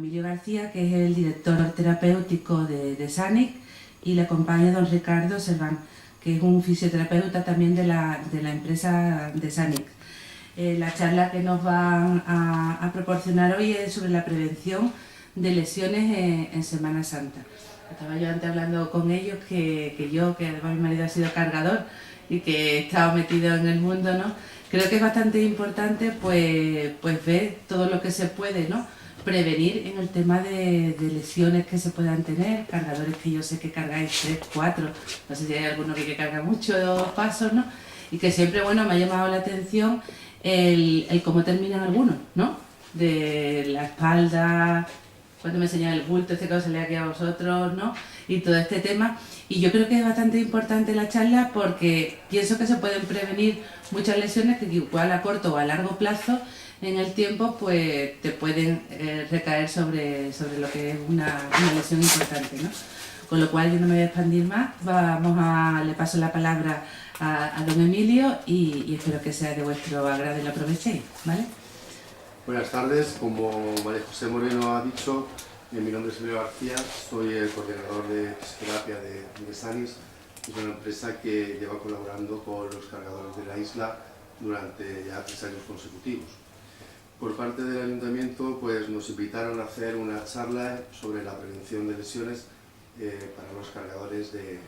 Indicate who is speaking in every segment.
Speaker 1: Emilio García, que es el director terapéutico de SANIC, y le acompaña don Ricardo Serván, que es un fisioterapeuta también de la empresa de SANIC. La charla que nos van a proporcionar hoy es sobre la prevención de lesiones en Semana Santa. Estaba yo antes hablando con ellos que además mi marido ha sido cargador y que he estado metido en el mundo, ¿no? Creo que es bastante importante pues ver todo lo que se puede, ¿no?, prevenir en el tema de lesiones que se puedan tener, cargadores que yo sé que cargáis 3, 4, no sé si hay alguno que carga muchos pasos, ¿no? Y que siempre, bueno, me ha llamado la atención el cómo terminan algunos, ¿no? De la espalda, cuando me enseñan el bulto, este que os salía aquí a vosotros, ¿no? Y todo este tema. Y yo creo que es bastante importante la charla porque pienso que se pueden prevenir muchas lesiones que igual a corto o a largo plazo en el tiempo pues te pueden recaer sobre lo que es una lesión importante, ¿no? Con lo cual yo no me voy a expandir más, le paso la palabra a don Emilio y espero que sea de vuestro agrado y lo aprovechéis, ¿vale?
Speaker 2: Buenas tardes, como María José Moreno ha dicho, mi nombre es Emilio García, soy el coordinador de fisioterapia de SANIC. Es una empresa que lleva colaborando con los cargadores de la isla durante ya 3 años consecutivos. Por parte del Ayuntamiento pues, nos invitaron a hacer una charla sobre la prevención de lesiones para los cargadores de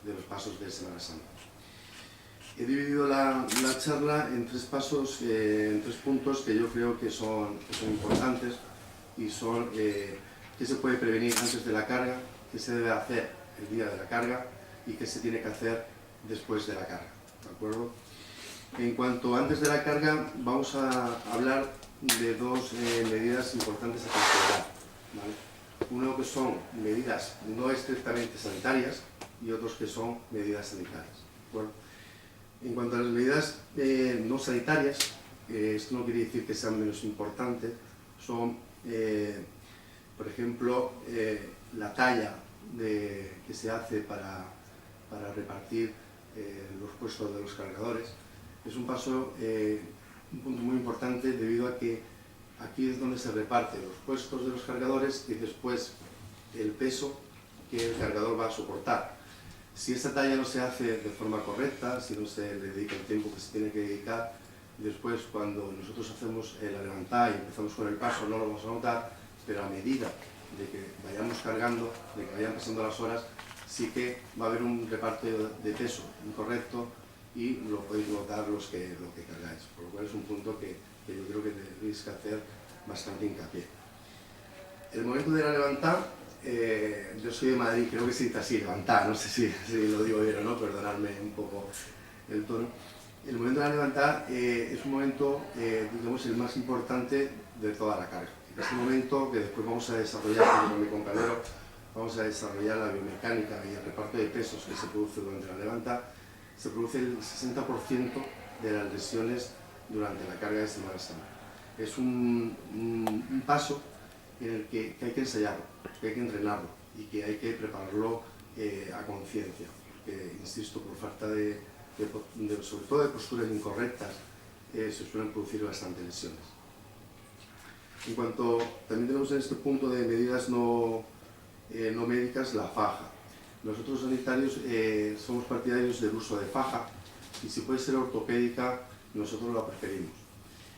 Speaker 2: los pasos de Semana Santa. He dividido la charla en 3 pasos, en 3 puntos que yo creo que son importantes y son qué se puede prevenir antes de la carga, qué se debe hacer el día de la carga y qué se tiene que hacer después de la carga, ¿de acuerdo? En cuanto antes de la carga, vamos a hablar de 2 medidas importantes a considerar, ¿vale? Uno que son medidas no estrictamente sanitarias y otros que son medidas sanitarias, ¿de acuerdo? En cuanto a las medidas no sanitarias, esto no quiere decir que sean menos importantes, son, por ejemplo, la talla que se hace para repartir los puestos de los cargadores. Es un paso, un punto muy importante debido a que aquí es donde se reparten los puestos de los cargadores y después el peso que el cargador va a soportar. Si esa talla no se hace de forma correcta, si no se le dedica el tiempo que se tiene que dedicar, después cuando nosotros hacemos la levantada y empezamos con el paso no lo vamos a notar, pero a medida de que vayamos cargando, de que vayan pasando las horas, sí que va a haber un reparto de peso incorrecto y lo podéis notar lo que cargáis, por lo cual es un punto que yo creo que tenéis que hacer bastante hincapié. El momento de la levantada, yo soy de Madrid, creo que se dice así, levantar, no sé si lo digo bien o no, perdonadme un poco el tono. El momento de la levantada es un momento, digamos, el más importante de toda la carga. En este momento, que después vamos a desarrollar con mi compañero, vamos a desarrollar la biomecánica y el reparto de pesos que se produce durante la levantada, se produce el 60% de las lesiones durante la carga de Semana Santa. Es un paso en el que hay que ensayarlo, que hay que entrenarlo y que hay que prepararlo a conciencia, porque, insisto, por falta sobre todo de posturas incorrectas, se suelen producir bastantes lesiones. En cuanto, también tenemos en este punto de medidas no médicas, la faja. Nosotros sanitarios somos partidarios del uso de faja y si puede ser ortopédica, nosotros la preferimos.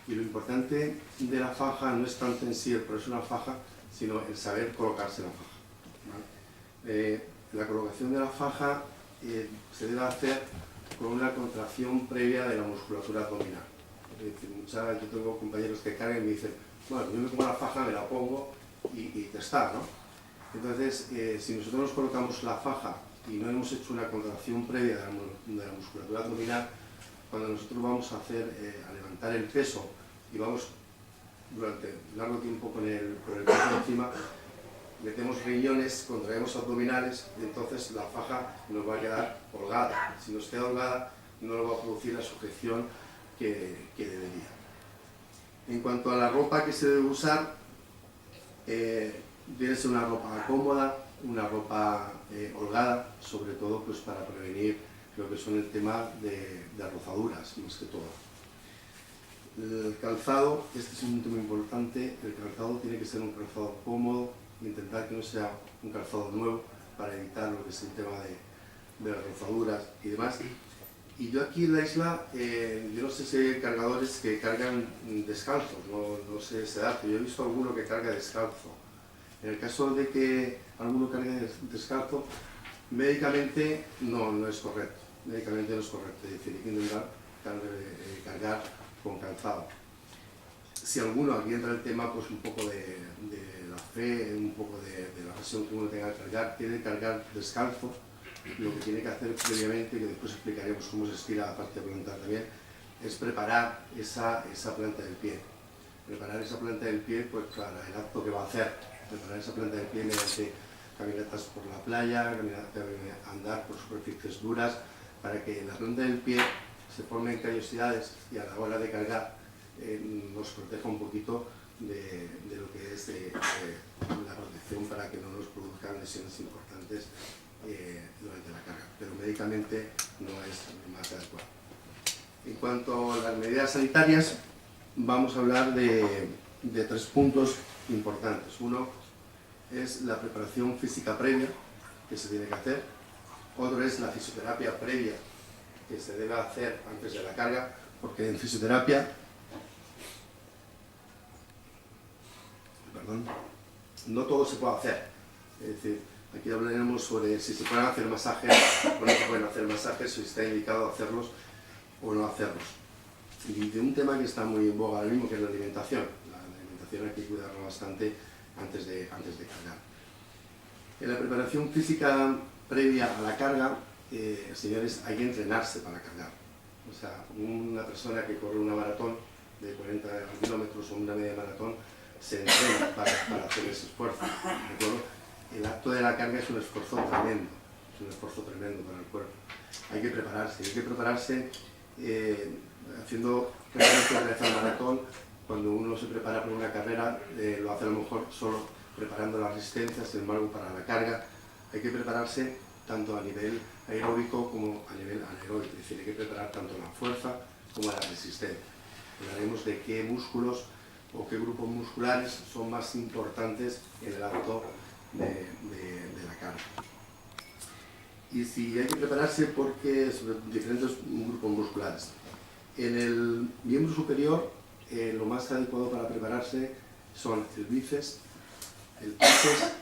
Speaker 2: Y lo importante de la faja no es tanto en sí el ponerse una faja, sino el saber colocarse la faja, ¿vale? La colocación de la faja se debe hacer con una contracción previa de la musculatura abdominal. Es decir, yo tengo compañeros que cargan y me dicen, bueno, yo me pongo la faja, me la pongo y ya está, ¿no? Entonces, si nosotros nos colocamos la faja y no hemos hecho una contracción previa de la musculatura abdominal, cuando nosotros vamos a levantar el peso y vamos durante largo tiempo con el peso encima, metemos riñones, contraemos abdominales y entonces la faja nos va a quedar holgada. Si nos queda holgada, no nos va a producir la sujeción que debería. En cuanto a la ropa que se debe usar, debe ser una ropa cómoda, una ropa holgada, sobre todo pues, para prevenir lo que son el tema de rozaduras, más que todo. El calzado, este es un tema importante, el calzado tiene que ser un calzado cómodo, intentar que no sea un calzado nuevo para evitar lo que es el tema de las rozaduras y demás. Y yo aquí en la isla, yo no sé si hay cargadores que cargan descalzos, no sé ese dato, yo he visto alguno que carga descalzo. En el caso de que alguno cargue descalzo, médicamente no es correcto, médicamente no es correcto, es decir, hay que intentar cargar con calzado. Si alguno, aquí entra el tema pues un poco de la fe, un poco de la pasión que uno tenga que cargar, tiene que cargar descalzo. Lo que tiene que hacer previamente, que después explicaremos cómo se estira la parte plantar también, es preparar esa planta del pie. Preparar esa planta del pie pues para el acto que va a hacer. Preparar esa planta del pie mediante caminatas por la playa, andar por superficies duras, para que en la planta del pie se formen callosidades y a la hora de cargar nos proteja un poquito de lo que es la protección para que no nos produzcan lesiones importantes durante la carga, pero médicamente no es lo más adecuado. En cuanto a las medidas sanitarias, vamos a hablar de 3 puntos importantes. Uno es la preparación física previa que se tiene que hacer, otro es la fisioterapia previa que se debe hacer antes de la carga, porque en fisioterapia no todo se puede hacer, es decir, aquí hablaremos sobre si se pueden hacer masajes o no se pueden hacer masajes, si está indicado hacerlos o no hacerlos. Y de un tema que está muy en boga ahora mismo, que es la alimentación. La alimentación hay que cuidarla bastante antes de cargar. En la preparación física previa a la carga, señores, hay que entrenarse para cargar. O sea, una persona que corre una maratón de 40 kilómetros o una media maratón se entrena para hacer ese esfuerzo, ¿de acuerdo? El acto de la carga es un esfuerzo tremendo para el cuerpo. Hay que prepararse haciendo referencia al maratón. Cuando uno se prepara para una carrera, lo hace a lo mejor solo preparando la resistencia, sin embargo para la carga hay que prepararse tanto a nivel aeróbico como a nivel anaeróbico, es decir, hay que preparar tanto la fuerza como la resistencia. Hablaremos de qué músculos o qué grupos musculares son más importantes en el acto de la carga. Y si hay que prepararse porque sobre diferentes grupos musculares. En el miembro superior, lo más adecuado para prepararse son el bíceps, el tríceps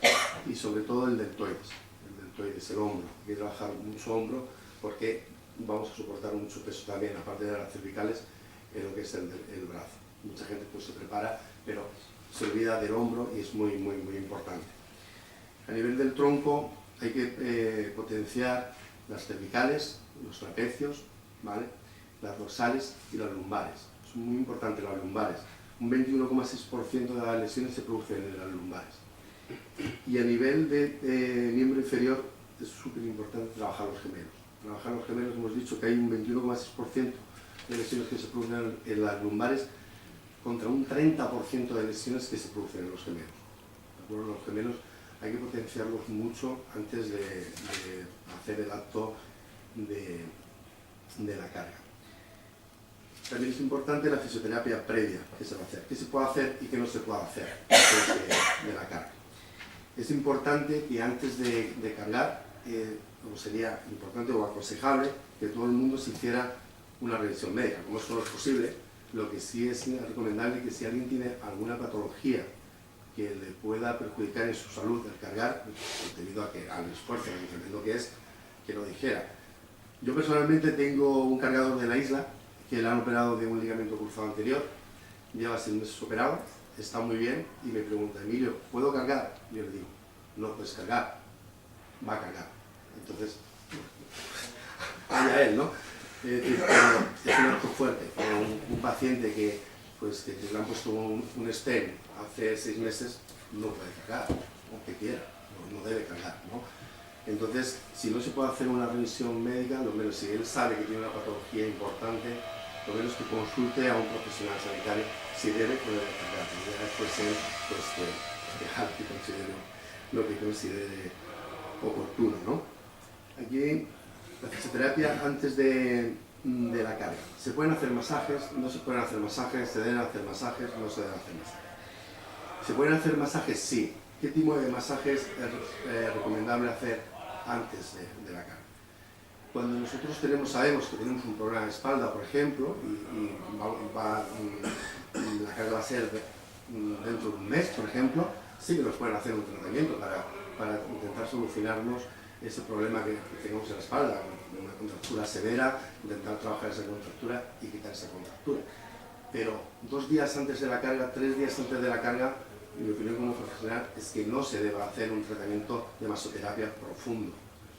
Speaker 2: y sobre todo el deltoides. El deltoides, el hombro. Hay que trabajar mucho hombro porque vamos a soportar mucho peso también, aparte de las cervicales, en lo que es el brazo. Mucha gente pues se prepara, pero se olvida del hombro y es muy importante. A nivel del tronco hay que potenciar las cervicales, los trapecios, ¿vale? Las dorsales y las lumbares. Son muy importantes las lumbares. Un 21,6% de las lesiones se producen en las lumbares. Y a nivel de miembro inferior es súper importante trabajar los gemelos. Trabajar los gemelos, hemos dicho que hay un 21,6% de lesiones que se producen en las lumbares contra un 30% de lesiones que se producen en los gemelos. ¿De acuerdo? Los gemelos hay que potenciarlos mucho antes de hacer el acto de la carga. También es importante la fisioterapia previa que se va a hacer. ¿Qué se puede hacer y qué no se puede hacer antes de la carga? Es importante que antes de cargar, como sería importante o aconsejable, que todo el mundo se hiciera una revisión médica. Como esto no es posible, lo que sí es recomendable es que si alguien tiene alguna patología que le pueda perjudicar en su salud al cargar, debido al esfuerzo, al tremendo que es, que lo dijera. Yo personalmente tengo un cargador de la isla que le han operado de un ligamento cruzado anterior, lleva 6 meses operado, está muy bien y me pregunta, Emilio, ¿puedo cargar? Y yo le digo, no puedes cargar, va a cargar. Entonces, allá él, ¿no? Es un acto fuerte. Un paciente que le han puesto un stent hace 6 meses no puede cargar, aunque quiera, no debe cargar, ¿no? Entonces, si no se puede hacer una revisión médica, lo menos si él sabe que tiene una patología importante, lo menos que consulte a un profesional sanitario si debe poder cargar. Y ya después él dejar que considere lo que considere oportuno, ¿no? Aquí la fisioterapia antes de de la carga. ¿Se pueden hacer masajes? ¿No se pueden hacer masajes? ¿Se deben hacer masajes? ¿No se deben hacer masajes? ¿Se pueden hacer masajes? Sí. ¿Qué tipo de masajes es recomendable hacer antes de la carga? Cuando nosotros sabemos que tenemos un problema de espalda, por ejemplo, y la carga va a ser dentro de un mes, por ejemplo, sí que nos pueden hacer un tratamiento para intentar solucionarnos ese problema que tengamos en la espalda, una contractura severa, intentar trabajar esa contractura y quitar esa contractura. Pero 2 días antes de la carga, 3 días antes de la carga, mi opinión como profesional es que no se deba hacer un tratamiento de masoterapia profundo,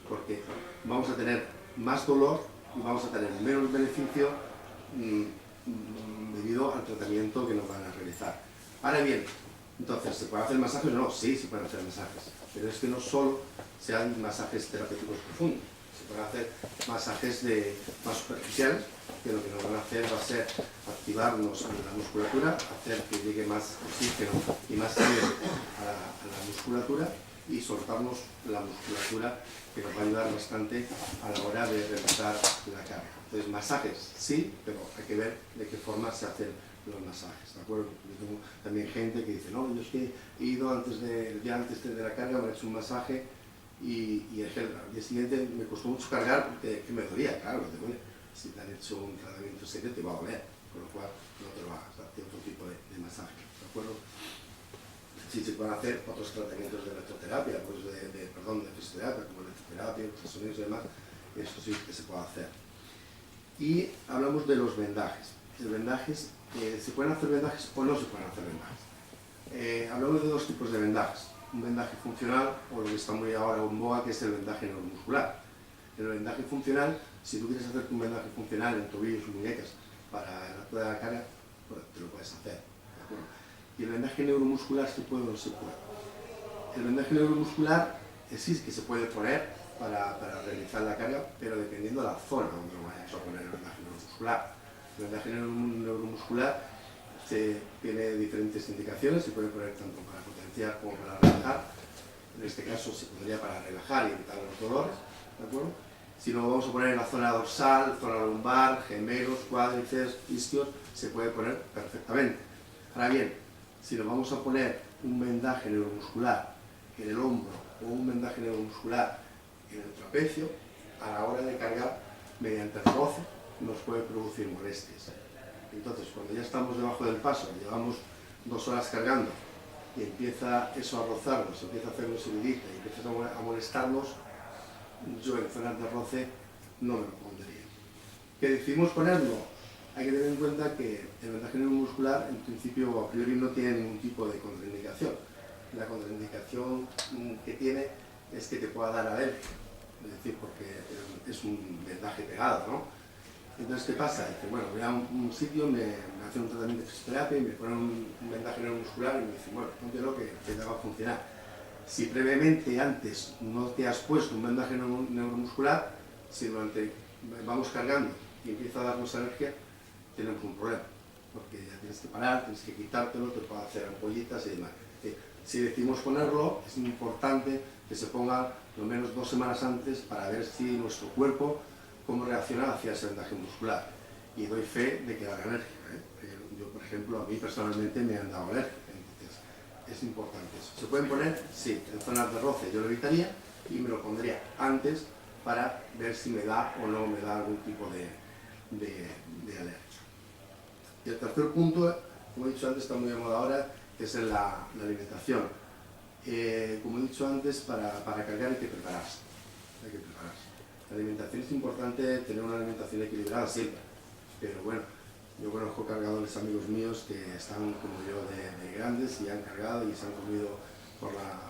Speaker 2: porque vamos a tener más dolor y vamos a tener menos beneficio debido al tratamiento que nos van a realizar. Ahora bien, entonces, ¿se pueden hacer masajes o no? Sí, se pueden hacer masajes, pero es que no solo sean masajes terapéuticos profundos, se pueden hacer masajes más superficiales, que lo que nos van a hacer va a ser activarnos en la musculatura, hacer que llegue más oxígeno y más sangre a la musculatura y soltarnos la musculatura, que nos va a ayudar bastante a la hora de realizar la carga. Entonces, masajes sí, pero hay que ver de qué forma se hacen los masajes, ¿de acuerdo? Yo tengo también gente que dice, no, yo es que he ido el día antes de la carga, me he hecho un masaje y al día siguiente me costó mucho cargar porque me dolía, claro, te duele. Si te han hecho un tratamiento serio te va a doler, con lo cual no te lo hagas, hazte otro tipo de masaje, ¿de acuerdo? Sí se pueden hacer otros tratamientos de electroterapia, pues de fisioterapia, como electroterapia, ultrasonidos y demás, eso sí que se puede hacer. Y hablamos de los vendajes. ¿Se pueden hacer vendajes o no se pueden hacer vendajes? Hablamos de 2 tipos de vendajes. Un vendaje funcional, o lo que está muy ahora en boga, que es el vendaje neuromuscular. El vendaje funcional, si tú quieres hacerte un vendaje funcional en tobillos o muñecas para el acto de la carga, pues te lo puedes hacer, ¿de acuerdo? ¿Y el vendaje neuromuscular se puede o no se puede? El vendaje neuromuscular sí que se puede poner para realizar la carga, pero dependiendo de la zona donde lo vayas a poner el vendaje neuromuscular. El vendaje neuromuscular tiene diferentes indicaciones, se puede poner tanto para potenciar como para relajar. En este caso se pondría para relajar y evitar los dolores, ¿de acuerdo? Si lo vamos a poner en la zona dorsal, zona lumbar, gemelos, cuádriceps, isquios, se puede poner perfectamente. Ahora bien, si nos vamos a poner un vendaje neuromuscular en el hombro o un vendaje neuromuscular en el trapecio, a la hora de cargar, mediante el roce, nos puede producir molestias. Entonces, cuando ya estamos debajo del paso, llevamos 2 horas cargando y empieza eso a rozarnos, empieza a hacernos subidita y empieza a molestarnos, yo en zonas de roce no me lo pondría. ¿Que decidimos ponerlo? Hay que tener en cuenta que el vendaje neuromuscular, en principio, a priori no tiene ningún tipo de contraindicación. La contraindicación que tiene es que te pueda dar alergia, es decir, porque es un vendaje pegado, ¿no? Entonces, ¿qué pasa? Dice, bueno, voy a un sitio, me hacen un tratamiento de fisioterapia y me ponen un vendaje neuromuscular y me dicen, bueno, póntelo que te va a funcionar. Si previamente antes no te has puesto un vendaje neuromuscular, si vamos cargando y empieza a darnos alergia, tenemos un problema, porque ya tienes que parar, tienes que quitártelo, te puede hacer ampollitas y demás. Si decidimos ponerlo, es importante que se ponga lo menos 2 semanas antes para ver si nuestro cuerpo cómo reacciona hacia ese vendaje muscular. Y doy fe de que haga alergia, Yo, por ejemplo, a mí personalmente me han dado alergia, entonces es importante eso. ¿Se pueden poner? Sí, en zonas de roce yo lo evitaría y me lo pondría antes para ver si me da o no me da algún tipo de alergia. Y el tercer punto, como he dicho antes, está muy de moda ahora, que es la alimentación. Como he dicho antes, para cargar hay que prepararse. La alimentación es importante, tener una alimentación equilibrada siempre, pero bueno, yo conozco cargadores amigos míos que están como yo de grandes y han cargado y se han comido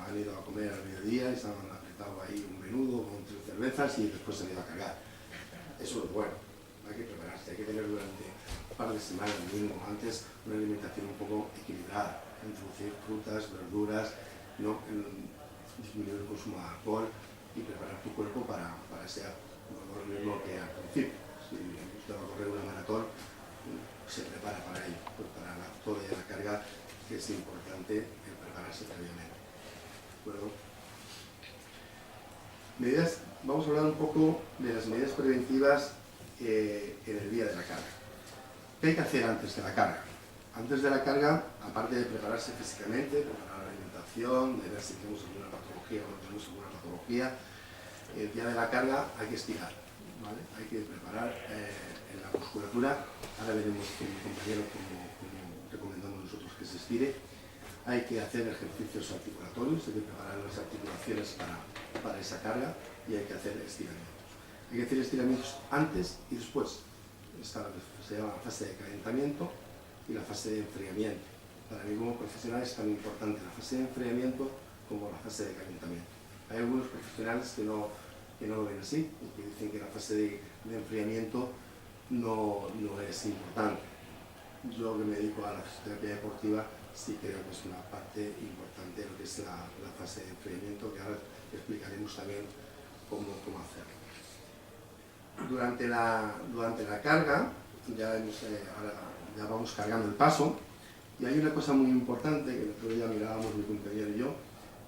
Speaker 2: han ido a comer al mediodía y se han apretado ahí un menudo con 3 cervezas y después se han ido a cargar. Eso es bueno, hay que prepararse, hay que tener durante un par de semanas mínimo antes una alimentación un poco equilibrada, introducir frutas, verduras, no disminuir el consumo de alcohol y preparar tu cuerpo para ese acto. No lo mismo que al principio. Si usted va a correr una maratón, se prepara para ello. Pues para el acto de la carga es importante prepararse previamente. ¿De acuerdo? Vamos a hablar un poco de las medidas preventivas en el día de la carga. ¿Qué hay que hacer antes de la carga? Antes de la carga, aparte de prepararse físicamente, preparar la alimentación, de ver si tenemos alguna patología o no tenemos alguna patología, el día de la carga hay que estirar, ¿vale? Hay que preparar en la musculatura. Ahora veremos con mi compañero cómo recomendamos nosotros que se estire. Hay que hacer ejercicios articulatorios, hay que preparar las articulaciones para esa carga y hay que hacer estiramientos. Hay que hacer estiramientos antes y después. Esta se llama la fase de calentamiento y la fase de enfriamiento. Para mí como profesional es tan importante la fase de enfriamiento como la fase de calentamiento. Hay algunos profesionales que no lo ven así, que dicen que la fase de enfriamiento no es importante. Yo que me dedico a la fisioterapia deportiva sí creo que es una parte importante de lo que es la fase de enfriamiento, que ahora explicaremos también cómo hacerlo. Durante la carga ya vamos cargando el paso, y hay una cosa muy importante que el otro día mirábamos mi compañero y yo,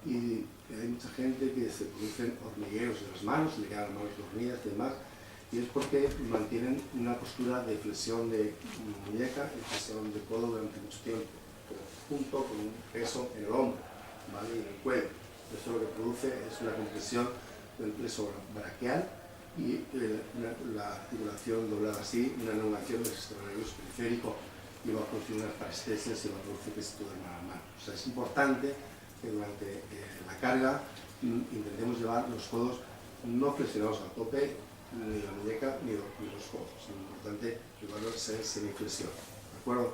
Speaker 2: y hay mucha gente que se producen hormigueos en las manos, le quedan las manos dormidas y demás, y es porque mantienen una postura de flexión de muñeca y flexión de codo durante mucho tiempo, junto con un peso en el hombro, ¿vale? Y en el cuello. Eso lo que produce es una compresión del peso braquial y la articulación doblada así, una elongación del sistema nervioso periférico, y va a producir unas parestesias y va a producir que se duerma la mano. O sea, es importante que durante la carga intentemos llevar los codos no flexionados a tope, ni la muñeca ni los codos. Es importante llevarlos en semiflexión, ¿de acuerdo?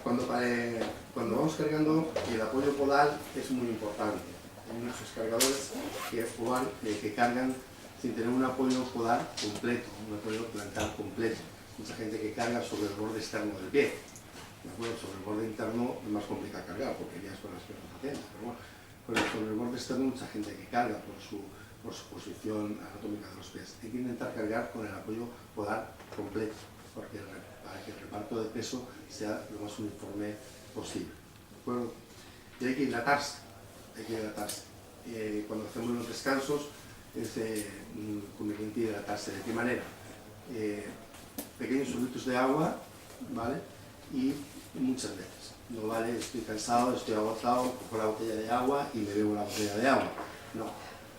Speaker 2: Cuando vamos cargando, el apoyo podal es muy importante. Hay muchos cargadores que cargan sin tener un apoyo podal completo, un apoyo plantar completo. Mucha gente que carga sobre el borde externo del pie. ¿De acuerdo? Sobre el borde interno es más complicado cargar, porque ya es con las piernas haciendo. Pero sobre el borde externo mucha gente que carga por su posición anatómica de los pies. Hay que intentar cargar con el apoyo podal completo, para que el reparto de peso sea lo más uniforme posible. ¿De acuerdo? Y hay que hidratarse. Cuando hacemos los descansos es conveniente hidratarse. ¿De qué manera? Pequeños sorbitos de agua, ¿vale? Y muchas veces. No vale, estoy cansado, estoy agotado, cojo la botella de agua y me bebo la botella de agua. No.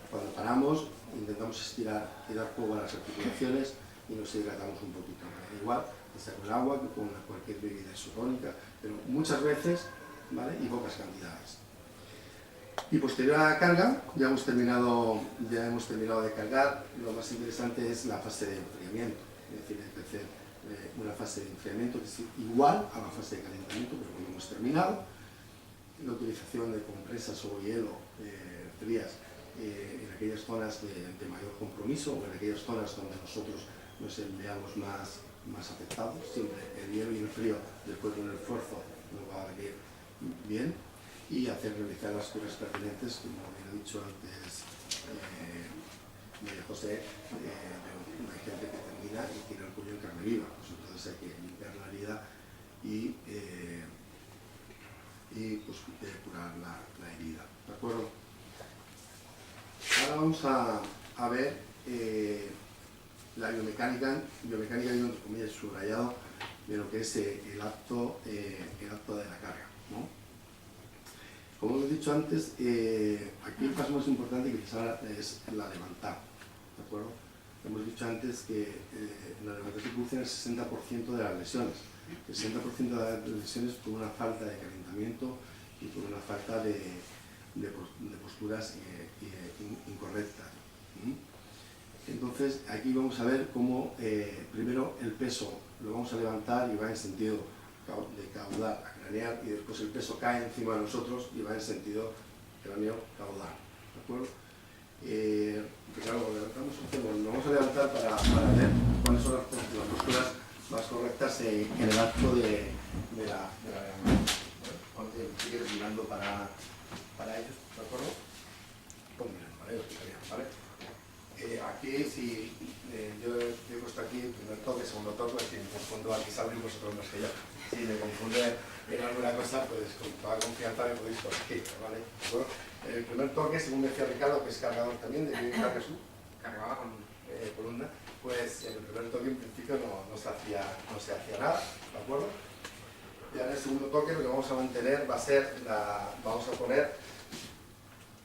Speaker 2: Cuando paramos, intentamos estirar y dar juego a las articulaciones y nos hidratamos un poquito. Igual que sea con agua que con cualquier bebida isotónica, pero muchas veces, ¿vale? Y pocas cantidades. Y posterior a la carga, ya hemos terminado de cargar. Lo más interesante es la fase de enfriamiento, es decir, hay que hacer una fase de enfriamiento que es igual a la fase de calentamiento, pero cuando hemos terminado, la utilización de compresas o hielo frías en aquellas zonas de mayor compromiso o en aquellas zonas donde nosotros nos veamos más afectados. Siempre el hielo y el frío, después de un esfuerzo, nos va a venir bien, y realizar las curas pertinentes, como bien ha dicho antes María José, hay gente que termina y tiene el cuello en carne viva, pues entonces hay que limpiar la herida y curar la herida, ¿de acuerdo? Ahora vamos a ver la biomecánica yo entre comillas subrayado de lo que es el acto de la carga, ¿no? Como hemos dicho antes, aquí el paso más importante que es la levantada, ¿de acuerdo? Hemos dicho antes que en la levantada se producen el 60% de las lesiones. El 60% de las lesiones por una falta de calentamiento y por una falta de posturas incorrectas. Entonces, aquí vamos a ver cómo primero el peso lo vamos a levantar y va en sentido de caudal a craneal, y después el peso cae encima de nosotros y va en sentido cráneo-caudal, ¿de acuerdo? Claro, lo levantamos, lo vamos a levantar para ver cuáles son las posturas más correctas en el acto de la cuando te quieres mirando para ellos, ¿de acuerdo? Pues mirando, ¿vale? ¿Vale? Aquí, si yo he puesto aquí el primer toque, segundo toque, si me confundo, aquí sabréis vosotros más que yo. Si me confunde en alguna cosa, pues con toda confianza me podéis corregir, ¿vale? El primer toque, según decía Ricardo, que es cargador también, ¿de qué cargas tú?
Speaker 3: Cargaba con
Speaker 2: columna, pues en el primer toque en principio no se hacía nada, ¿de acuerdo? Ya en el segundo toque lo que vamos a mantener va a ser, vamos a poner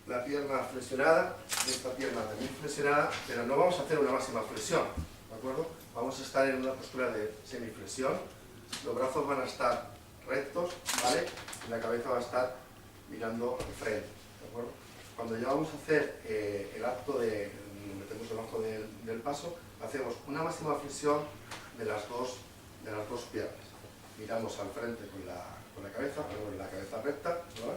Speaker 2: la pierna flexionada, esta pierna también flexionada, pero no vamos a hacer una máxima flexión, ¿de acuerdo? Vamos a estar en una postura de semiflexión, los brazos van a estar rectos, ¿vale? Y la cabeza va a estar mirando al frente, ¿de acuerdo? Cuando ya vamos a hacer el acto de, nos metemos debajo del paso, hacemos una máxima flexión de las dos piernas. Miramos al frente con la cabeza, con la cabeza recta, ¿no?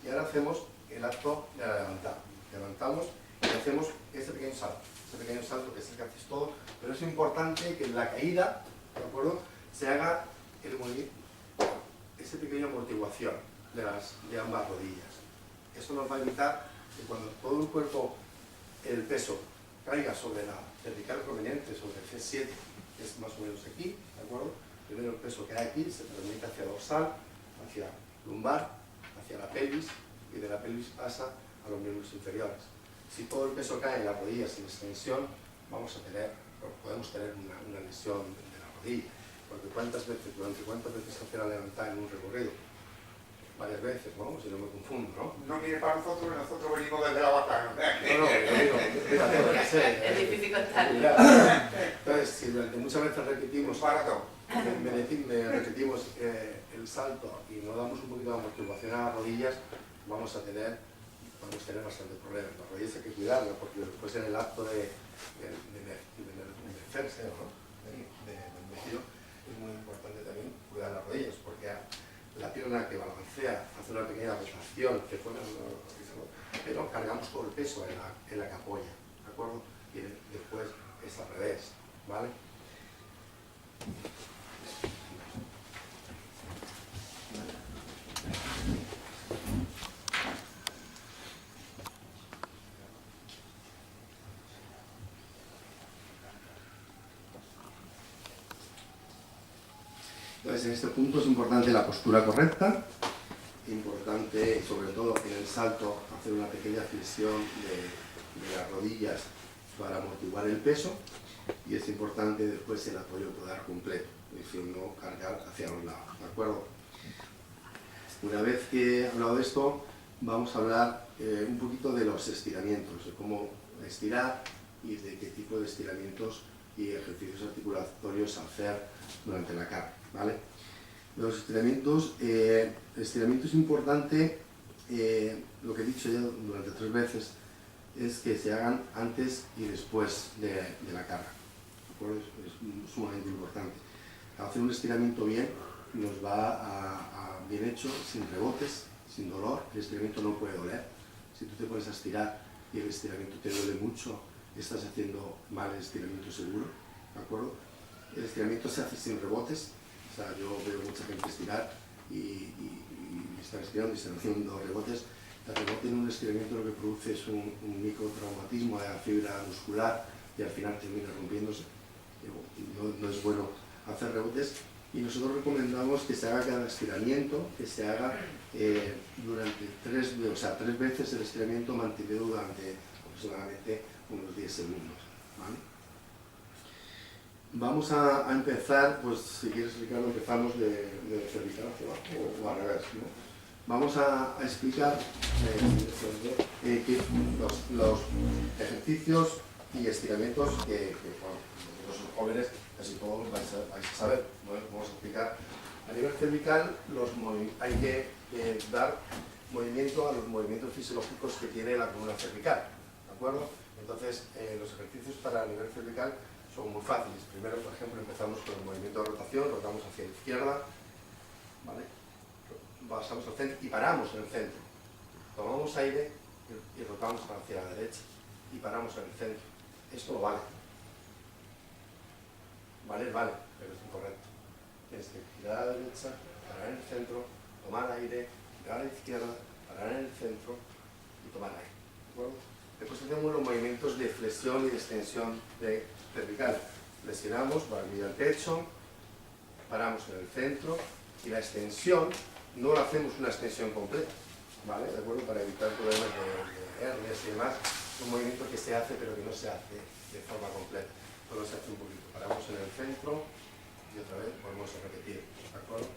Speaker 2: Y ahora hacemos el acto de levantar. Levantamos y hacemos ese pequeño salto que es el que hacéis todo, pero es importante que en la caída, ¿de acuerdo?, se haga esa pequeña amortiguación de ambas rodillas. Eso nos va a evitar que cuando todo el cuerpo, el peso, caiga sobre la cervical proveniente, sobre el G7, que es más o menos aquí, ¿de acuerdo? Primero el peso cae aquí, se transmite hacia dorsal, hacia lumbar, hacia la pelvis, y de la pelvis pasa a los miembros inferiores. Si todo el peso cae en las rodillas sin extensión, podemos tener una lesión de la rodilla. Porque durante cuántas veces se hace la levantada en un recorrido? Varias veces, ¿no? Si no me confundo, ¿no?
Speaker 3: No mire para nosotros venimos desde la batalla.
Speaker 2: No, fíjate,
Speaker 1: Es difícil contarlo.
Speaker 2: Entonces, si durante muchas veces repetimos el salto y no damos un poquito de amortiguación a las rodillas, vamos a tener bastantes problemas. Las rodillas hay que cuidarlas porque después en el acto de mecerse, ¿no?, del metido, es muy importante también cuidar las rodillas porque la pierna que balancea hace una pequeña rotación que fuera, pero cargamos todo el peso en la que apoya, ¿de acuerdo? Y después es al revés, ¿vale? Entonces, en este punto es importante la postura correcta, importante, sobre todo en el salto, hacer una pequeña flexión de las rodillas para amortiguar el peso, y es importante después el apoyo podar completo, es decir, no cargar hacia los lados, ¿de acuerdo? Una vez que he hablado de esto, vamos a hablar un poquito de los estiramientos, de cómo estirar y de qué tipo de estiramientos y ejercicios articulatorios hacer durante la carga, ¿vale? Los estiramientos, el estiramiento es importante, lo que he dicho ya durante 3 veces, es que se hagan antes y después de la carga, ¿de acuerdo? Es sumamente importante. Hacer un estiramiento bien nos va bien hecho, sin rebotes, sin dolor. El estiramiento no puede doler. Si tú te pones a estirar y el estiramiento te duele mucho, estás haciendo mal el estiramiento seguro, ¿de acuerdo? El estiramiento se hace sin rebotes. O sea, yo veo mucha gente estirar y están estirando y están haciendo rebotes. El rebote en un estiramiento lo que produce es un microtraumatismo de la fibra muscular y al final termina rompiéndose. No es bueno hacer rebotes, y nosotros recomendamos que se haga cada estiramiento, que se haga durante 3 veces el estiramiento mantenido durante aproximadamente unos 10 segundos, ¿vale? Vamos a empezar, pues si quieres, Ricardo, empezamos de cervical hacia abajo o al revés, ¿no? Vamos a explicar los ejercicios y estiramientos que los jóvenes casi todos vais a saber, ¿no? Vamos a explicar. A nivel cervical hay que dar movimiento a los movimientos fisiológicos que tiene la columna cervical, ¿de acuerdo? Entonces, los ejercicios para el nivel cervical son muy fáciles. Primero, por ejemplo, empezamos con el movimiento de rotación, rotamos hacia la izquierda, ¿vale? Pasamos al centro y paramos en el centro. Tomamos aire y rotamos hacia la derecha y paramos en el centro. Esto no vale. Vale, pero es incorrecto. Tienes que girar a la derecha, parar en el centro, tomar aire, girar a la izquierda, parar en el centro y tomar aire, ¿de acuerdo? Después hacemos los movimientos de flexión y de extensión cervical. Flexionamos, barbilla al pecho, paramos en el centro y la extensión no la hacemos una extensión completa, ¿vale? ¿De acuerdo? Para evitar problemas de hernias y demás, un movimiento que se hace pero que no se hace de forma completa, solo se hace un poquito. Paramos en el centro y otra vez volvemos a repetir, ¿de acuerdo?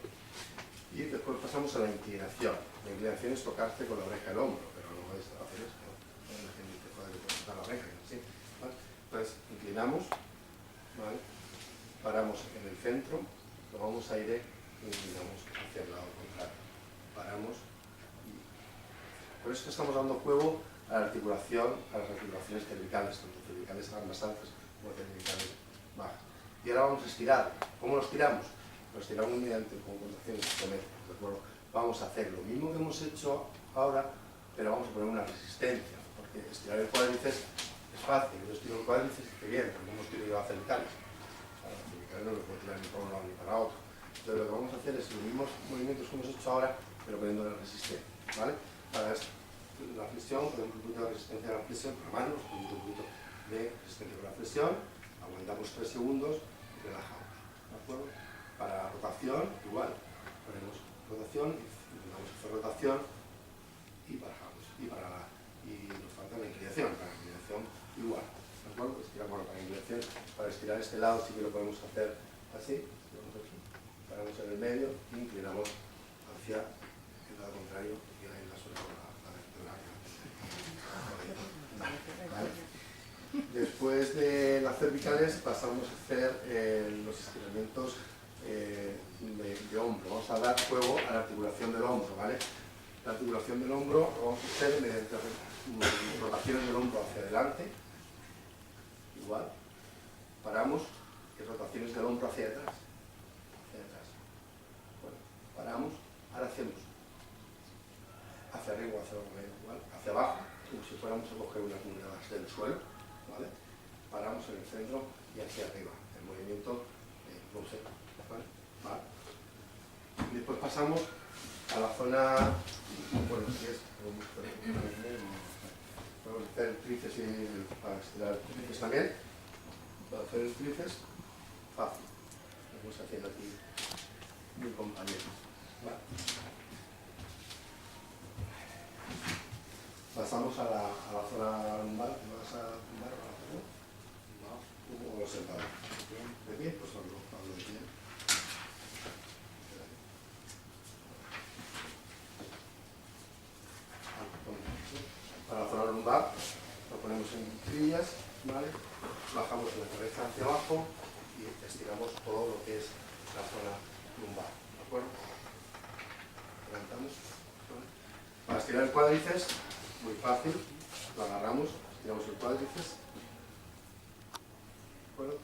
Speaker 2: Y después pasamos a la inclinación. La inclinación es tocarte con la oreja el hombro, pero no podéis hacer esto. La gente dice, joder, que puedes tocar la oreja, ¿sí? ¿Vale? Entonces, inclinamos, ¿vale? Paramos en el centro, tomamos aire y inclinamos hacia el lado contrario. Paramos y... Por eso estamos dando juego a la articulación, a las articulaciones cervicales, tanto cervicales más altas como cervicales bajas. Y ahora vamos a estirar. ¿Cómo los tiramos? Los tiramos mediante contracciones isométricas, ¿de acuerdo? Vamos a hacer lo mismo que hemos hecho ahora, pero vamos a poner una resistencia, porque estirar el cuádriceps es fácil. Yo estiro el cuádriceps y que bien, pero no estiro yo a cervicales. A las cervicales no los puedo tirar ni para un lado ni para otro. Entonces lo que vamos a hacer es los mismos movimientos que hemos hecho ahora, pero poniendo la resistencia, ¿vale? Para la flexión, ponemos un poquito de resistencia a la flexión con la mano, un poquito de resistencia con la flexión, aguantamos 3 segundos y relajamos, ¿de acuerdo? Para rotación, igual, ponemos rotación, intentamos hacer rotación y bajamos. Y nos falta la inclinación, para la inclinación igual, ¿de acuerdo? Bueno, para la inclinación, para estirar este lado sí que lo podemos hacer así, paramos en el medio y inclinamos hacia el lado contrario y ahí la suena la vertebral. ¿Vale? Después de las cervicales pasamos a hacer los estiramientos de hombro. Vamos a dar juego a la articulación del hombro, ¿vale? La articulación del hombro lo vamos a hacer mediante rotaciones del hombro hacia adelante, igual, paramos y rotaciones del hombro hacia atrás. Bueno, paramos, ahora hacemos hacia arriba o hacia abajo, igual, hacia abajo, como si fuéramos a coger unas unidades del suelo, ¿vale? Paramos en el centro y hacia arriba, el movimiento crucero, ¿vale? Vale. Y después pasamos a la zona, bueno, si es, podemos hacer el tríceps para estirar el tríceps también. Para hacer el tríceps, fácil, lo vamos haciendo aquí mi compañero. Vale. Pasamos a la zona lumbar, ¿me vas a tumbar o hacerlo? No, o sentado. ¿De pie? Pues hablo de pie. Para la zona lumbar, lo ponemos en cuclillas, ¿vale? Bajamos la cabeza hacia abajo y estiramos todo lo que es la zona lumbar, ¿de acuerdo? Levantamos, ¿vale? Para estirar el cuádriceps, muy fácil, lo agarramos, estiramos el cuádriceps, ¿de acuerdo?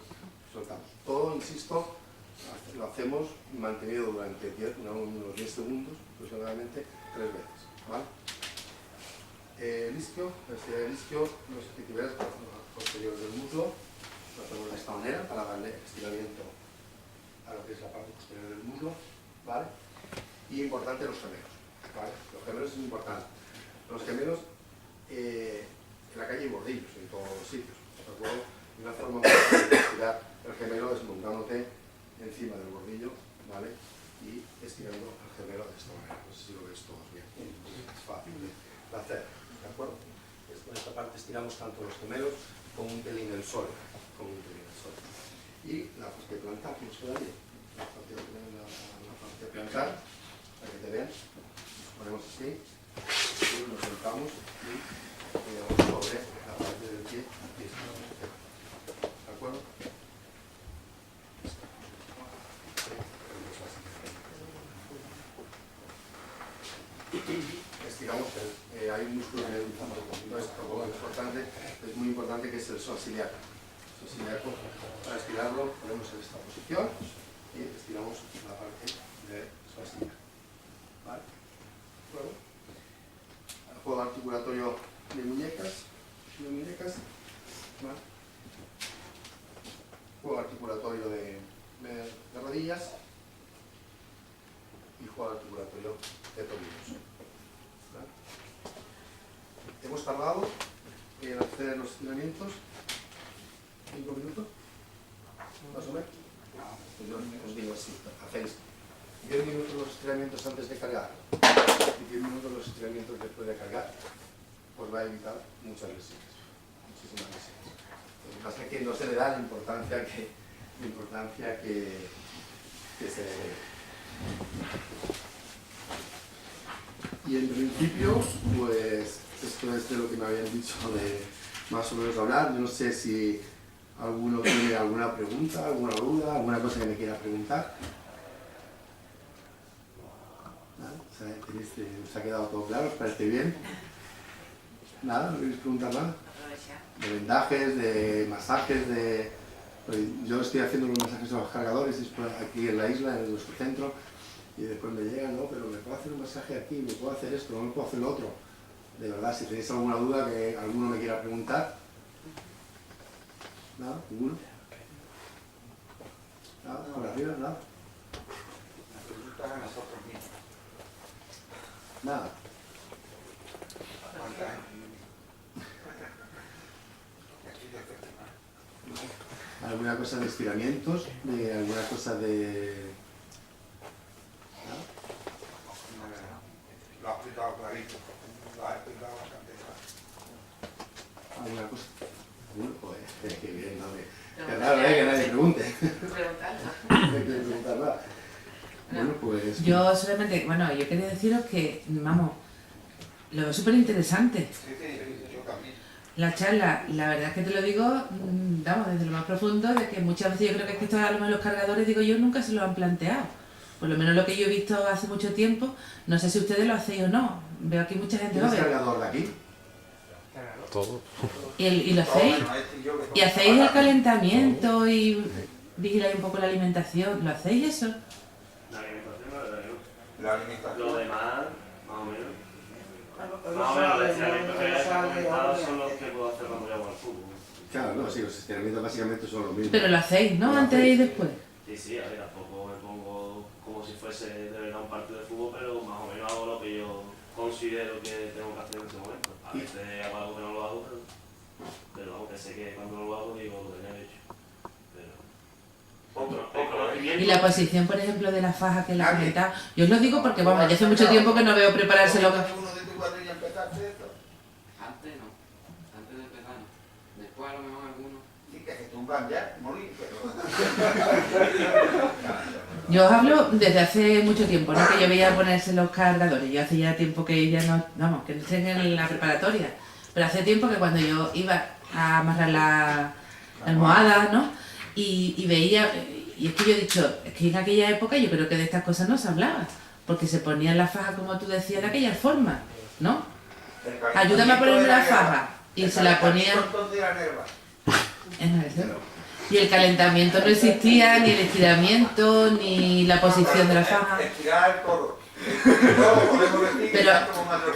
Speaker 2: Soltamos. Todo, insisto, lo hacemos mantenido durante unos 10 segundos, aproximadamente 3 veces, ¿vale? El isquio, los isquiotibiales posteriores del muslo, lo hacemos de esta manera para darle estiramiento a lo que es la parte posterior del muslo, ¿vale? Y importante los gemelos, ¿vale? Los gemelos es importante. Los gemelos, en la calle hay bordillos en todos los sitios, ¿de acuerdo? Y una forma muy fácil de estirar el gemelo es montándote encima del bordillo, ¿vale? Y estirando el gemelo de esta manera. No sé si lo veis todos bien. Es fácil de hacer. ¿De acuerdo? En esta parte estiramos tanto los gemelos como un pelín del sol. Y la parte de plantar, que nos queda bien. La parte de plantar, para que te vean, nos ponemos así, y nos sentamos y quedamos sobre la parte del pie y estiramos. ¿De acuerdo? Estiramos, hay un músculo en el es muy importante que es el psoas ilíaco. El psoas ilíaco, para estirarlo ponemos en esta posición y estiramos la parte de psoas ilíaco. ¿Vale? Luego, el juego articulatorio de muñecas, ¿vale? Juego articulatorio de rodillas y juego articulatorio de tobillos. ¿Vale? Hemos tardado en hacer los estiramientos 5 minutos, más o menos. Pues yo os digo así, hacéis 10 minutos los estiramientos antes de cargar y 10 minutos los estiramientos después de cargar, os va a evitar muchas lesiones. muchísimas lesiones. Lo que pasa es que no se le da la importancia que se le debe. Y en principio, pues esto es de lo que me habían dicho de más o menos hablar. Yo no sé si alguno tiene alguna pregunta, alguna duda, alguna cosa que me quiera preguntar. ¿Nada? ¿Os ha quedado todo claro? ¿Os parece bien? ¿Nada? ¿No queréis preguntar nada? De vendajes, de masajes, de... Pues yo estoy haciendo los masajes a los cargadores después aquí en la isla, en nuestro centro, y después me llegan, no, pero me puedo hacer un masaje aquí, me puedo hacer esto, no me puedo hacer lo otro. De verdad, si tenéis alguna duda que alguno me quiera preguntar. ¿Nada? ¿Ninguno? ¿Nada? ¿Por arriba? ¿Nada?
Speaker 3: Las preguntas a nosotros mismos.
Speaker 2: Nada. ¿Alguna cosa de estiramientos? ¿De alguna cosa de...? ¿Nada?
Speaker 3: Lo ha explicado clarito. Lo ha explicado bastante claro.
Speaker 2: ¿Alguna cosa? Pues, qué bien, no me... Qué raro, que nadie pregunte. No hay que preguntar nada. Bueno, pues...
Speaker 1: Yo solamente, bueno, yo quería deciros que, vamos, lo veo súper interesante.
Speaker 3: Sí, yo también.
Speaker 1: La charla, la verdad es que te lo digo, vamos, desde lo más profundo, de que muchas veces yo creo que es que esto a lo mejor los cargadores, digo yo, nunca se lo han planteado. Por lo menos lo que yo he visto hace mucho tiempo, no sé si ustedes lo hacéis o no. Veo aquí mucha gente
Speaker 2: ¿Tienes
Speaker 1: joven.
Speaker 2: cargador de aquí?
Speaker 4: Todo.
Speaker 1: ¿Y lo hacéis? ¿Y hacéis el calentamiento y vigiláis un poco la alimentación? ¿Lo hacéis eso?
Speaker 5: La alimentación no la tenemos.
Speaker 3: La alimentación.
Speaker 5: Lo demás, más o menos. Más o menos, los estiramientos que he comentado son los que puedo hacer cuando yo hago al fútbol.
Speaker 2: Claro, no, sí, los estiramientos básicamente son los mismos.
Speaker 1: Pero lo hacéis, ¿no?
Speaker 2: Lo
Speaker 1: Antes
Speaker 2: hacéis.
Speaker 1: y después.
Speaker 5: Sí, a ver, tampoco me pongo como si fuese de verdad un partido de fútbol, pero más o menos hago lo que yo considero que tengo que hacer en ese momento. A veces hago algo que no lo hago, pero vamos, que sé que cuando no lo hago digo lo tenía hecho. Pero... el conocimiento...
Speaker 1: Y la posición, por ejemplo, de la faja que la comentaba. Yo os lo digo porque, vamos, ya hace mucho tiempo que no veo preparárselo.
Speaker 3: ¿Uno de tu cuadrilla empezaste esto?
Speaker 6: Antes no, antes de empezar no. Después a lo mejor algunos.
Speaker 3: Sí, que se tumban ya, morir, pero...
Speaker 1: Yo os hablo desde hace mucho tiempo, ¿no? Que yo veía ponerse los cargadores. Yo hace ya tiempo que ya no, vamos, que no estoy en la preparatoria. Pero hace tiempo que cuando yo iba a amarrar la almohada, ¿no? Y veía, y es que yo he dicho, es que en aquella época yo creo que de estas cosas no se hablaba. Porque se ponían las fajas, como tú decías, de aquella forma, ¿no? Ayúdame a ponerme la faja. Y se la ponía en el dedo. Y el calentamiento no existía, ni el estiramiento, ni la posición de la faja.
Speaker 3: Estirar todo.
Speaker 1: Pero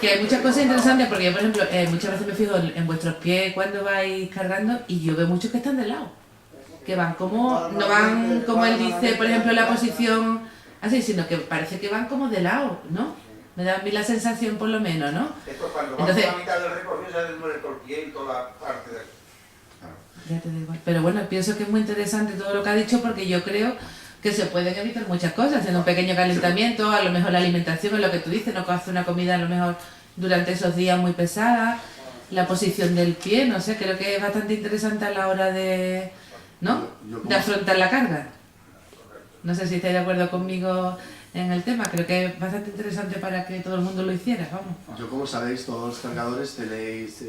Speaker 1: que hay muchas cosas interesantes, porque yo, por ejemplo, muchas veces me fijo en vuestros pies cuando vais cargando y yo veo muchos que están de lado. Que van como, no van como él dice, por ejemplo, en la posición así, sino que parece que van como de lado, ¿no? Me da a mí la sensación, por lo menos, ¿no?
Speaker 3: Esto cuando
Speaker 1: Entonces-
Speaker 3: vamos a la mitad del recorrido se duele todo el pie y toda la parte de...
Speaker 1: Ya te da igual. Pero bueno, pienso que es muy interesante todo lo que ha dicho porque yo creo que se pueden evitar muchas cosas, haciendo un pequeño calentamiento, a lo mejor la alimentación es lo que tú dices, no hacer una comida a lo mejor durante esos días muy pesada, la posición del pie, no sé, creo que es bastante interesante a la hora de, ¿no? De afrontar la carga. No sé si estáis de acuerdo conmigo en el tema, creo que es bastante interesante para que todo el mundo lo hiciera, vamos.
Speaker 2: Yo, como sabéis, todos los cargadores tenéis,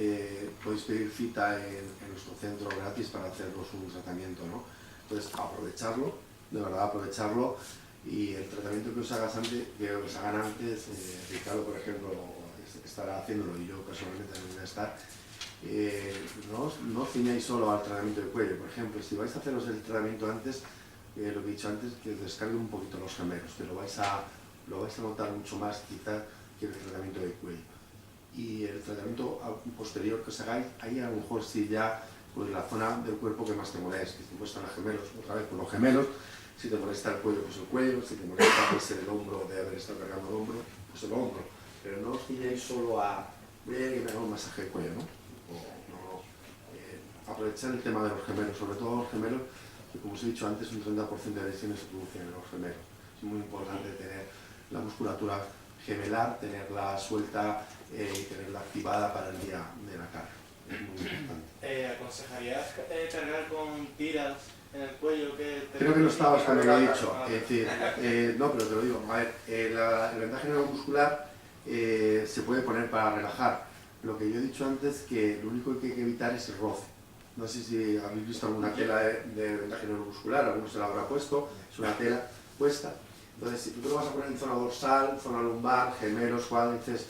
Speaker 2: podéis pedir cita en nuestro centro gratis para haceros un tratamiento, ¿no? Entonces, aprovecharlo, de verdad aprovecharlo, y el tratamiento que os hagan antes, Ricardo, por ejemplo, estará haciéndolo, y yo personalmente también voy a estar, no os ciñáis solo al tratamiento de cuello. Por ejemplo, si vais a haceros el tratamiento antes, lo que he dicho antes, que os descarguen un poquito los gemelos, que lo vais a notar mucho más quizá que el tratamiento de cuello. Y el tratamiento posterior que os hagáis, ahí a lo mejor sí ya, pues la zona del cuerpo que más te moleste. Si te molestan los gemelos, otra vez con los gemelos. Si te molesta el cuello, pues el cuello. Si te molesta pues el hombro, de haber estado cargando el hombro, pues el hombro. Pero no os ciñáis solo a, voy a que me haga un masaje de cuello, ¿no? Aprovechar el tema de los gemelos, sobre todo los gemelos, que como os he dicho antes, un 30% de lesiones se producen en los gemelos. Es muy importante tener la musculatura gemelar, tenerla suelta y tenerla activada para el día de la carga. es muy importante.
Speaker 7: ¿Aconsejarías cargar con tiras en el cuello que te...
Speaker 2: Creo que no estabas cuando lo he dicho, es decir, no, pero te lo digo, a ver, el vendaje neuromuscular se puede poner para relajar. Lo que yo he dicho antes, que lo único que hay que evitar es el roce. No sé si habéis visto alguna tela de vendaje neuromuscular, alguno se la habrá puesto, es una tela puesta. Entonces, si tú te lo vas a poner en zona dorsal, zona lumbar, gemelos, cuádriceps,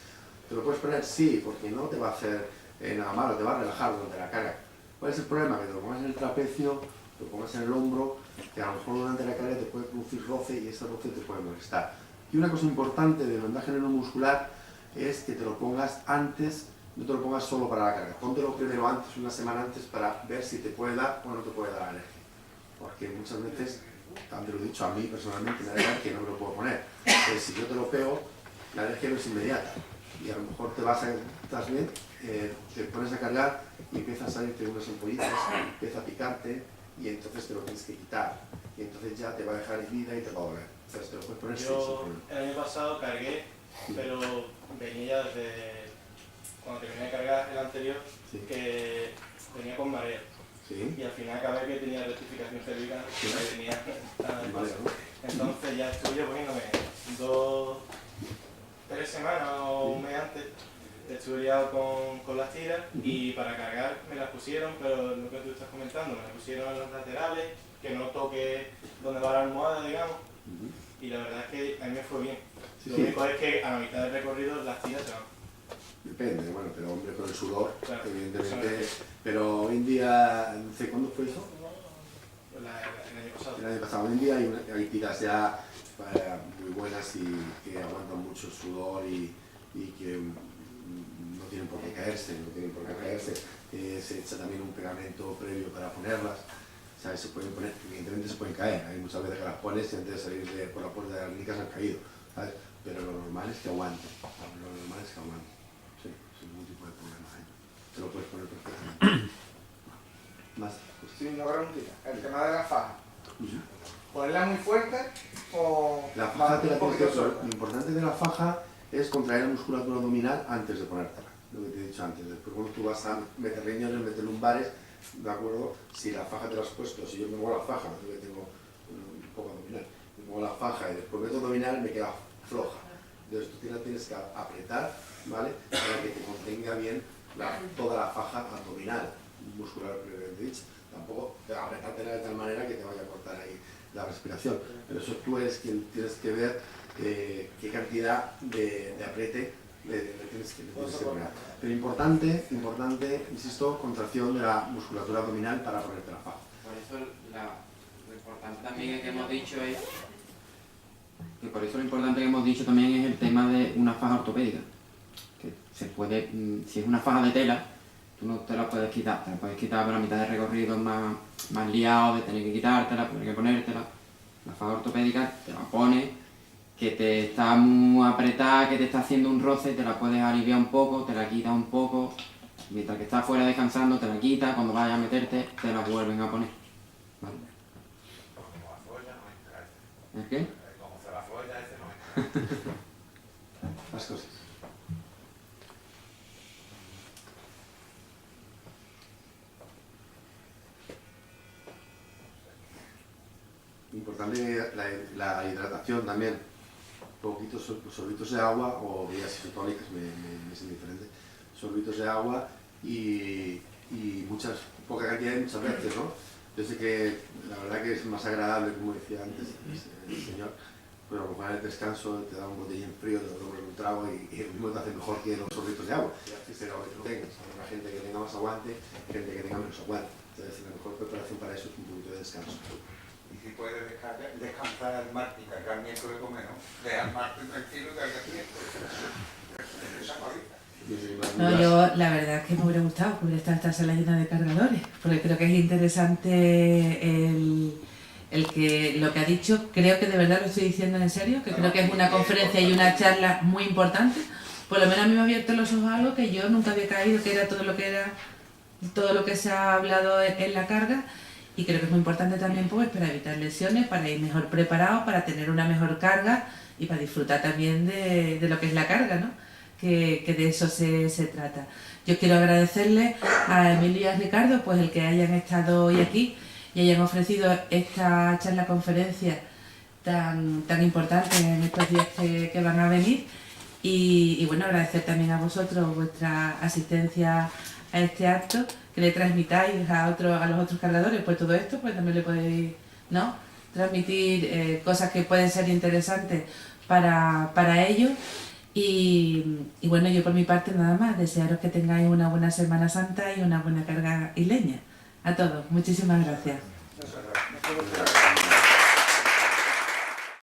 Speaker 2: ¿te lo puedes poner? Sí, porque no te va a hacer nada malo, te va a relajar durante la carga. ¿Cuál es el problema? Que te lo pongas en el trapecio, te lo pongas en el hombro, que a lo mejor durante la carga te puede producir roce y ese roce te puede molestar. Y una cosa importante del vendaje neuromuscular es que te lo pongas antes, no te lo pongas solo para la carga. Póntelo primero antes, una semana antes, para ver si te puede dar o no te puede dar alergia. Porque muchas veces, antes lo he dicho, a mí personalmente me da alergia que no me lo puedo poner. Entonces, si yo te lo pego, la alergia no es inmediata. Y a lo mejor estás bien, te pones a cargar y empieza a salirte unas ampollitas, empieza a picarte y entonces te lo tienes que quitar. Y entonces ya te va a dejar herida y te va a doler. Entonces te lo puedes poner sin problema.
Speaker 7: El año pasado cargué, pero venía ya desde cuando terminé de cargar el anterior,
Speaker 2: Sí.
Speaker 7: que venía con mareo.
Speaker 2: ¿Sí?
Speaker 7: Y al final acabé que tenía rectificación cervical,
Speaker 2: Sí.
Speaker 7: que tenía nada de
Speaker 2: Vale,
Speaker 7: cosas.
Speaker 2: ¿no?
Speaker 7: Entonces ya estuve poniéndome 3 semanas o un mes antes, estuve liado con las tiras y para cargar me las pusieron, pero lo que tú estás comentando, me las pusieron en los laterales, que no toque donde va la almohada, digamos, y la verdad es que a mí me fue bien.
Speaker 2: Sí,
Speaker 7: Lo
Speaker 2: sí.
Speaker 7: único es que a la mitad del recorrido las tiras se van.
Speaker 2: Depende, bueno, pero hombre, con el sudor,
Speaker 7: Claro,
Speaker 2: evidentemente. Pero hoy en día, no sé, ¿cuándo fue eso?
Speaker 7: El año pasado.
Speaker 2: El año pasado. Hoy en día hay tiras ya muy buenas y que aguantan mucho el sudor y que no tienen por qué caerse, se echa también un pegamento previo para ponerlas. ¿Sabes? Se pueden poner, evidentemente se pueden caer, hay muchas veces que las pones y antes de salir por la puerta de la clínica se han caído, ¿sabes? Pero lo normal es que aguanten, sí, sin ningún tipo de problema, ¿eh? Te lo puedes poner perfectamente. Más.
Speaker 3: Sí, una preguntita. El tema de la faja. ¿Ponerla muy fuerte o
Speaker 2: La faja te la
Speaker 3: un
Speaker 2: tienes que
Speaker 3: poquito
Speaker 2: poner.
Speaker 3: suelta?
Speaker 2: Lo importante de la faja es contraer la musculatura abdominal antes de ponértela, lo que te he dicho antes. Después cuando tú vas a meter riñones, meter lumbares, ¿de acuerdo? Si la faja te la has puesto, si yo me pongo la faja, yo que tengo un poco abdominal, me pongo la faja y después meto abdominal, me queda floja. Entonces tú la tienes que apretar, ¿vale? Para que te contenga bien toda la faja abdominal, muscular previamente dicha. Tampoco apretártela de tal manera que te vaya a cortar ahí la respiración. Pero eso tú eres quien tienes que ver qué cantidad de apriete le tienes que poner. Pero importante, insisto, contracción de la musculatura abdominal para ponerte la faja.
Speaker 6: Por eso lo importante también que hemos dicho es que por eso lo importante que hemos dicho también es el tema de una faja ortopédica. Que se puede, si es una faja de tela, tú no te la puedes quitar, te la puedes quitar por la mitad de recorrido más liado, de tener que quitártela, tener que ponértela. La faja ortopédica te la pones, que te está muy apretada, que te está haciendo un roce, te la puedes aliviar un poco, te la quitas un poco, mientras que estás fuera descansando te la quitas, cuando vayas a meterte te la vuelven a poner. ¿Vale?
Speaker 3: Como la folla no entra.
Speaker 6: ¿Es qué?
Speaker 3: Como se la folla ese no entra.
Speaker 2: Las cosas. Importante la hidratación también. Poquitos sorbitos de agua o bebidas isotónicas, me es indiferente. Sorbitos de agua y poca cantidad y muchas veces, ¿no? Yo sé que la verdad que es más agradable, como decía antes el señor, pero a lo mejor en el descanso te da un botellín frío, te tomas un trago y lo mismo te hace mejor que los sorbitos de agua. Ya será lo que tú tengas. Habrá gente que tenga más aguante, gente que tenga menos aguante. Entonces la mejor preparación para eso es un poquito de descanso.
Speaker 3: Y si puedes descansar el martes y cargar el miércoles con menos, deja el martes tranquilo y carga el miércoles. Esa cosita.
Speaker 1: No, yo la verdad es que me hubiera gustado que hubiera estado esta sala llena de cargadores, porque creo que es interesante el que lo que ha dicho, creo que de verdad lo estoy diciendo en serio, que creo que es una conferencia y una charla muy importante. Por lo menos a mí me ha abierto los ojos a algo que yo nunca había caído, que era todo lo que se ha hablado en la carga, y creo que es muy importante también pues para evitar lesiones, para ir mejor preparados, para tener una mejor carga y para disfrutar también de lo que es la carga, ¿no? que de eso se trata. Yo quiero agradecerle a Emilio y a Ricardo pues el que hayan estado hoy aquí y hayan ofrecido esta charla conferencia tan importante en estos días que van a venir y bueno, agradecer también a vosotros vuestra asistencia a este acto, que le transmitáis a los otros cargadores pues todo esto, pues también le podéis, ¿no?, transmitir cosas que pueden ser interesantes para ellos. Y bueno, yo por mi parte nada más, desearos que tengáis una buena Semana Santa y una buena carga isleña. A todos, muchísimas gracias.